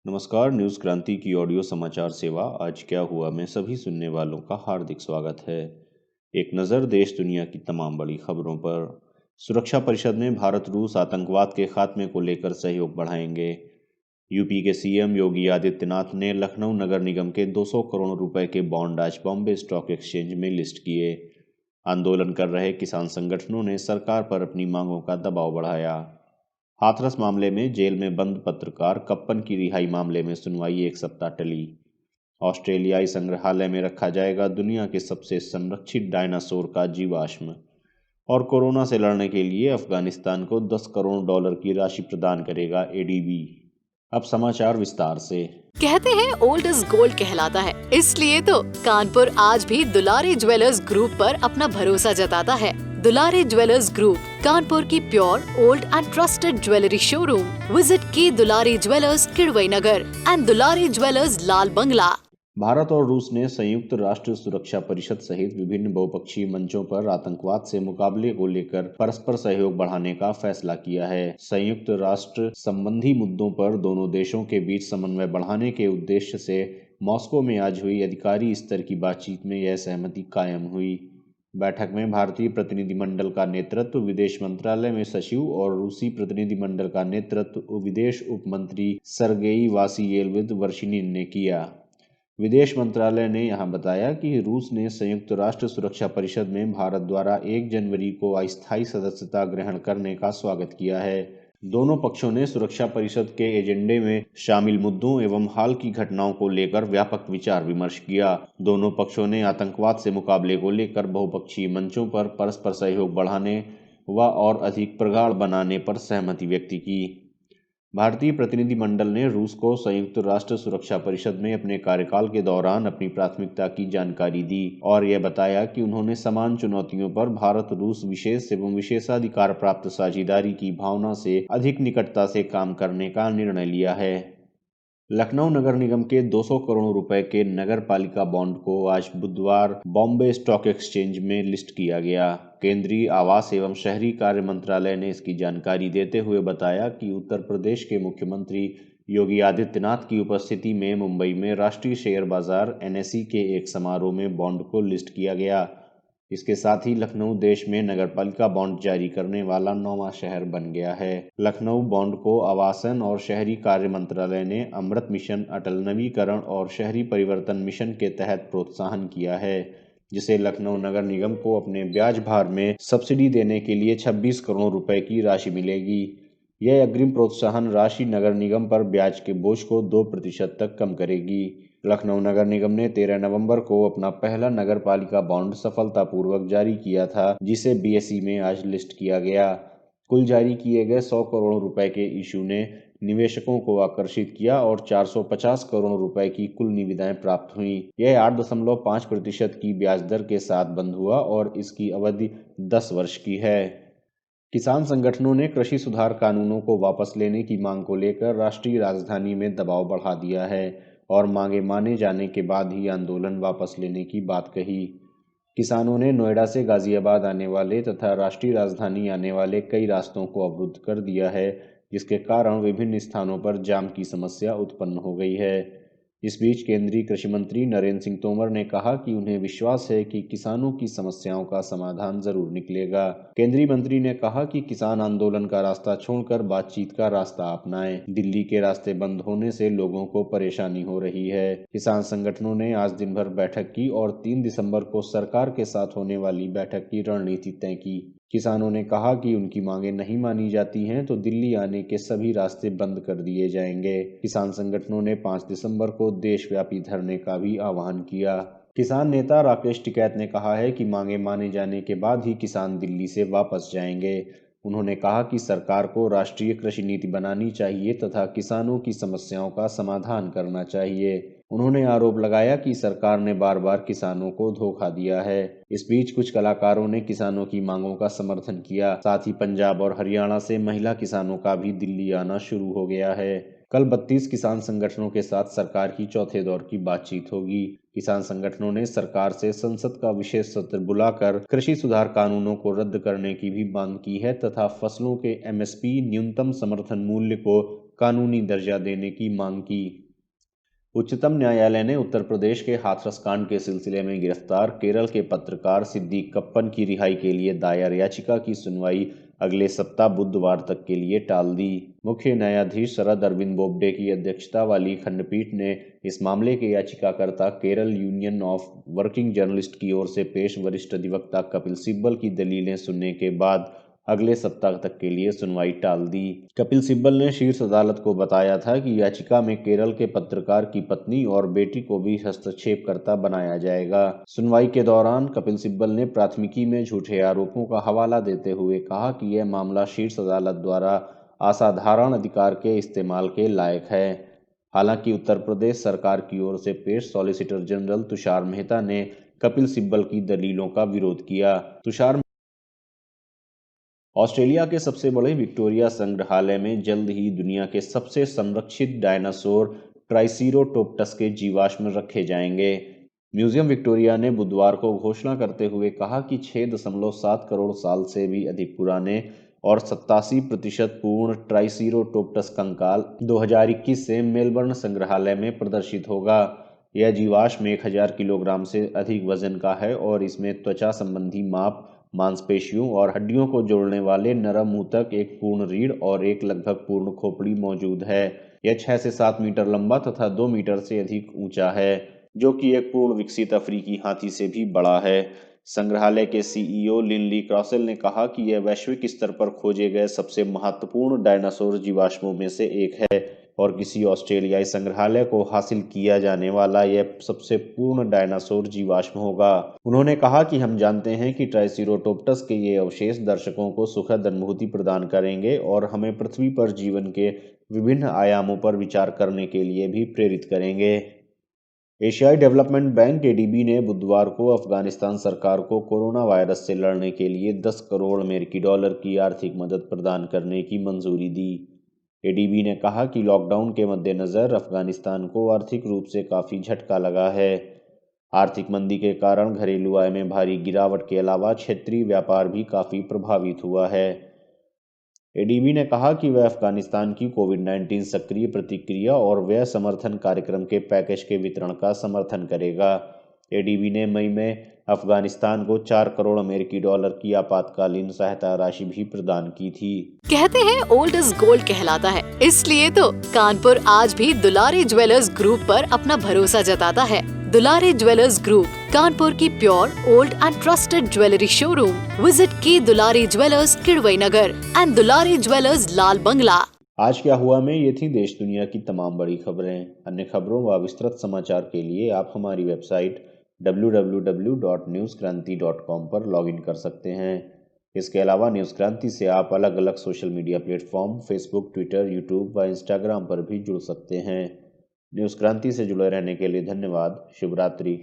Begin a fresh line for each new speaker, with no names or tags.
नमस्कार। न्यूज़ क्रांति की ऑडियो समाचार सेवा आज क्या हुआ में सभी सुनने वालों का हार्दिक स्वागत है। एक नज़र देश दुनिया की तमाम बड़ी खबरों पर। सुरक्षा परिषद में भारत रूस आतंकवाद के खात्मे को लेकर सहयोग बढ़ाएंगे। यूपी के सीएम योगी आदित्यनाथ ने लखनऊ नगर निगम के 200 करोड़ रुपए के बॉन्ड आज बॉम्बे स्टॉक एक्सचेंज में लिस्ट किए। आंदोलन कर रहे किसान संगठनों ने सरकार पर अपनी मांगों का दबाव बढ़ाया। हाथरस मामले में जेल में बंद पत्रकार कप्पन की रिहाई मामले में सुनवाई एक सप्ताह टली। ऑस्ट्रेलियाई संग्रहालय में रखा जाएगा दुनिया के सबसे संरक्षित डायनासोर का जीवाश्म। और कोरोना से लड़ने के लिए अफगानिस्तान को $10 करोड़ की राशि प्रदान करेगा एडीबी। अब समाचार विस्तार से।
कहते हैं ओल्ड इज गोल्ड कहलाता है, इसलिए तो कानपुर आज भी दुलारी ज्वेलर्स ग्रुप पर अपना भरोसा जताता है। दुलारी ज्वेलर्स ग्रुप कानपुर की pure old and trusted jewellery showroom. Visit की Dulari jewellers Kidwai Nagar and Dulari jewellers Lal Bangla.
Bharat और रूस ने संयुक्त राष्ट्र सुरक्षा परिषद सहित विभिन्न बहुपक्षीय मंचों पर आतंकवाद से मुकाबले को लेकर परस्पर सहयोग बढ़ाने का फैसला किया है। संयुक्त राष्ट्र संबंधी मुद्दों पर दोनों देशों के बीच समन्वय बढ़ाने के उद्देश्य से मॉस्को में आज हुई अधिकारी स्तर की बातचीत में यह सहमति कायम हुई। बैठक में भारतीय प्रतिनिधिमंडल का नेतृत्व विदेश मंत्रालय में सचिव और रूसी प्रतिनिधिमंडल का नेतृत्व विदेश उप मंत्री सरगेई वासियेविच वर्शिनिन ने किया। विदेश मंत्रालय ने यहां बताया कि रूस ने संयुक्त राष्ट्र सुरक्षा परिषद में भारत द्वारा 1 जनवरी को अस्थायी सदस्यता ग्रहण करने का स्वागत किया है। दोनों पक्षों ने सुरक्षा परिषद के एजेंडे में शामिल मुद्दों एवं हाल की घटनाओं को लेकर व्यापक विचार विमर्श किया। दोनों पक्षों ने आतंकवाद से मुकाबले को लेकर बहुपक्षीय मंचों पर परस्पर सहयोग बढ़ाने व और अधिक प्रगाढ़ बनाने पर सहमति व्यक्त की। भारतीय प्रतिनिधिमंडल ने रूस को संयुक्त राष्ट्र सुरक्षा परिषद में अपने कार्यकाल के दौरान अपनी प्राथमिकता की जानकारी दी और यह बताया कि उन्होंने समान चुनौतियों पर भारत रूस विशेष एवं विशेषाधिकार प्राप्त साझेदारी की भावना से अधिक निकटता से काम करने का निर्णय लिया है। लखनऊ नगर निगम के 200 करोड़ रुपए के नगर पालिका बॉन्ड को आज बुधवार बॉम्बे स्टॉक एक्सचेंज में लिस्ट किया गया। केंद्रीय आवास एवं शहरी कार्य मंत्रालय ने इसकी जानकारी देते हुए बताया कि उत्तर प्रदेश के मुख्यमंत्री योगी आदित्यनाथ की उपस्थिति में मुंबई में राष्ट्रीय शेयर बाजार एनएसई के एक समारोह में बॉन्ड को लिस्ट किया गया। इसके साथ ही लखनऊ देश में नगरपालिका बॉन्ड जारी करने वाला 9वां शहर बन गया है। लखनऊ बॉन्ड को आवासन और शहरी कार्य मंत्रालय ने अमृत मिशन, अटल नवीकरण और शहरी परिवर्तन मिशन के तहत प्रोत्साहन किया है, जिसे लखनऊ नगर निगम को अपने ब्याज भार में सब्सिडी देने के लिए 26 करोड़ रुपए की राशि मिलेगी। यह अग्रिम प्रोत्साहन राशि नगर निगम पर ब्याज के बोझ को 2% तक कम करेगी। लखनऊ नगर निगम ने 13 नवंबर को अपना पहला नगर पालिका बॉन्ड सफलतापूर्वक जारी किया था, जिसे बीएसई में आज लिस्ट किया गया। कुल जारी किए गए 100 करोड़ रुपए के इशू ने निवेशकों को आकर्षित किया और 450 करोड़ रुपए की कुल निविदाएं प्राप्त हुई। यह 8.5% की ब्याज दर के साथ बंद हुआ और इसकी अवधि 10 वर्ष की है। किसान संगठनों ने कृषि सुधार कानूनों को वापस लेने की मांग को लेकर राष्ट्रीय राजधानी में दबाव बढ़ा दिया है और मांगे माने जाने के बाद ही आंदोलन वापस लेने की बात कही। किसानों ने नोएडा से गाजियाबाद आने वाले तथा राष्ट्रीय राजधानी आने वाले कई रास्तों को अवरुद्ध कर दिया है, जिसके कारण विभिन्न स्थानों पर जाम की समस्या उत्पन्न हो गई है। इस बीच केंद्रीय कृषि मंत्री नरेंद्र सिंह तोमर ने कहा कि उन्हें विश्वास है कि किसानों की समस्याओं का समाधान जरूर निकलेगा। केंद्रीय मंत्री ने कहा कि किसान आंदोलन का रास्ता छोड़कर बातचीत का रास्ता अपनाएं। दिल्ली के रास्ते बंद होने से लोगों को परेशानी हो रही है। किसान संगठनों ने आज दिन भर बैठक की और 3 दिसंबर को सरकार के साथ होने वाली बैठक की रणनीति तय की। किसानों ने कहा कि उनकी मांगे नहीं मानी जाती हैं तो दिल्ली आने के सभी रास्ते बंद कर दिए जाएंगे। किसान संगठनों ने 5 दिसंबर को देशव्यापी धरने का भी आह्वान किया। किसान नेता राकेश टिकैत ने कहा है कि मांगे माने जाने के बाद ही किसान दिल्ली से वापस जाएंगे। उन्होंने कहा कि सरकार को राष्ट्रीय कृषि नीति बनानी चाहिए तथा किसानों की समस्याओं का समाधान करना चाहिए। उन्होंने आरोप लगाया कि सरकार ने बार बार किसानों को धोखा दिया है। इस बीच कुछ कलाकारों ने किसानों की मांगों का समर्थन किया। साथ ही पंजाब और हरियाणा से महिला किसानों का भी दिल्ली आना शुरू हो गया है। कल 32 किसान संगठनों के साथ सरकार की चौथे दौर की बातचीत होगी। किसान संगठनों ने सरकार से संसद का विशेष सत्र बुलाकर कृषि सुधार कानूनों को रद्द करने की भी मांग की है तथा फसलों के एमएसपी न्यूनतम समर्थन मूल्य को कानूनी दर्जा देने की मांग की। उच्चतम न्यायालय ने उत्तर प्रदेश के हाथरस कांड के सिलसिले में गिरफ्तार केरल के पत्रकार सिद्दीक कप्पन की रिहाई के लिए दायर याचिका की सुनवाई अगले सप्ताह बुधवार तक के लिए टाल दी। मुख्य न्यायाधीश शरद अरविंद बोबडे की अध्यक्षता वाली खंडपीठ ने इस मामले के याचिकाकर्ता Kerala union of working journalist की ओर से पेश वरिष्ठ अधिवक्ता कपिल सिब्बल की दलीलें सुनने के बाद अगले सप्ताह तक के लिए सुनवाई टाल दी। कपिल सिब्बल ने शीर्ष अदालत को बताया था कि याचिका में केरल के पत्रकार की पत्नी और बेटी को भी हस्तक्षेपकर्ता बनाया जाएगा। सुनवाई के दौरान कपिल सिब्बल ने प्राथमिकी में झूठे आरोपों का हवाला देते हुए कहा कि यह मामला शीर्ष अदालत द्वारा असाधारण अधिकार के इस्तेमाल के लायक है। हालांकि उत्तर प्रदेश सरकार की ओर से पेश सॉलिसिटर जनरल तुषार मेहता ने कपिल सिब्बल की दलीलों का विरोध किया। तुषार ऑस्ट्रेलिया के सबसे बड़े विक्टोरिया संग्रहालय में जल्द ही दुनिया के सबसे संरक्षित डायनासोर ट्राइसीरोटोप्टस के जीवाश्म रखे जाएंगे। म्यूजियम विक्टोरिया ने बुधवार को घोषणा करते हुए कहा कि 6.7 करोड़ साल से भी अधिक पुराने और 87% पूर्ण ट्राइसीरोटोप्टस कंकाल 2021 से मेलबर्न संग्रहालय में प्रदर्शित होगा। यह जीवाश्म 1000 किलोग्राम से अधिक वजन का है और इसमें त्वचा संबंधी माप, मांसपेशियों और हड्डियों को जोड़ने वाले नरम ऊतक, एक पूर्ण रीढ़ और एक लगभग पूर्ण खोपड़ी मौजूद है। यह 6 से 7 मीटर लंबा तथा 2 मीटर से अधिक ऊंचा है, जो कि एक पूर्ण विकसित अफ्रीकी हाथी से भी बड़ा है। संग्रहालय के सीईओ लिनली क्रॉसेल ने कहा कि यह वैश्विक स्तर पर खोजे गए सबसे महत्वपूर्ण डायनासोर जीवाश्मों में से एक है और किसी ऑस्ट्रेलियाई संग्रहालय को हासिल किया जाने वाला यह सबसे पूर्ण डायनासोर जीवाश्म होगा। उन्होंने कहा कि हम जानते हैं कि ट्राइसीरोटोप्टस के ये अवशेष दर्शकों को सुखद अनुभूति प्रदान करेंगे और हमें पृथ्वी पर जीवन के विभिन्न आयामों पर विचार करने के लिए भी प्रेरित करेंगे। एशियाई डेवलपमेंट बैंक एडीबी ने बुधवार को अफगानिस्तान सरकार को कोरोना वायरस से लड़ने के लिए 10 करोड़ अमेरिकी डॉलर की आर्थिक मदद प्रदान करने की मंजूरी दी। एडीबी ने कहा कि लॉकडाउन के मद्देनज़र अफगानिस्तान को आर्थिक रूप से काफ़ी झटका लगा है। आर्थिक मंदी के कारण घरेलू आय में भारी गिरावट के अलावा क्षेत्रीय व्यापार भी काफ़ी प्रभावित हुआ है। एडीबी ने कहा कि वह अफगानिस्तान की कोविड-19 सक्रिय प्रतिक्रिया और व्यय समर्थन कार्यक्रम के पैकेज के वितरण का समर्थन करेगा। एडीबी ने मई में अफगानिस्तान को 4 करोड़ अमेरिकी डॉलर की आपातकालीन सहायता राशि भी प्रदान की थी।
कहते हैं ओल्ड इज गोल्ड कहलाता है, इसलिए तो कानपुर आज भी दुलारी ज्वेलर्स ग्रुप पर अपना भरोसा जताता है। दुलारी ज्वेलर्स ग्रुप, कानपुर की pure old and trusted jewellery showroom. Visit की Dulari jewellers Kidwai Nagar and Dulari jewellers Lal Bangla.
आज क्या हुआ में ये थी देश दुनिया की तमाम बड़ी खबरें। अन्य खबरों व विस्तृत समाचार के लिए आप हमारी वेबसाइट www.newskranti.com पर लॉगिन कर सकते हैं। इसके अलावा न्यूज़ क्रांति से आप अलग अलग social media platform Facebook, Twitter, YouTube व इंस्टाग्राम पर भी जुड़ सकते हैं। न्यूज़ क्रांति से जुड़े रहने के लिए धन्यवाद। शुभ रात्रि।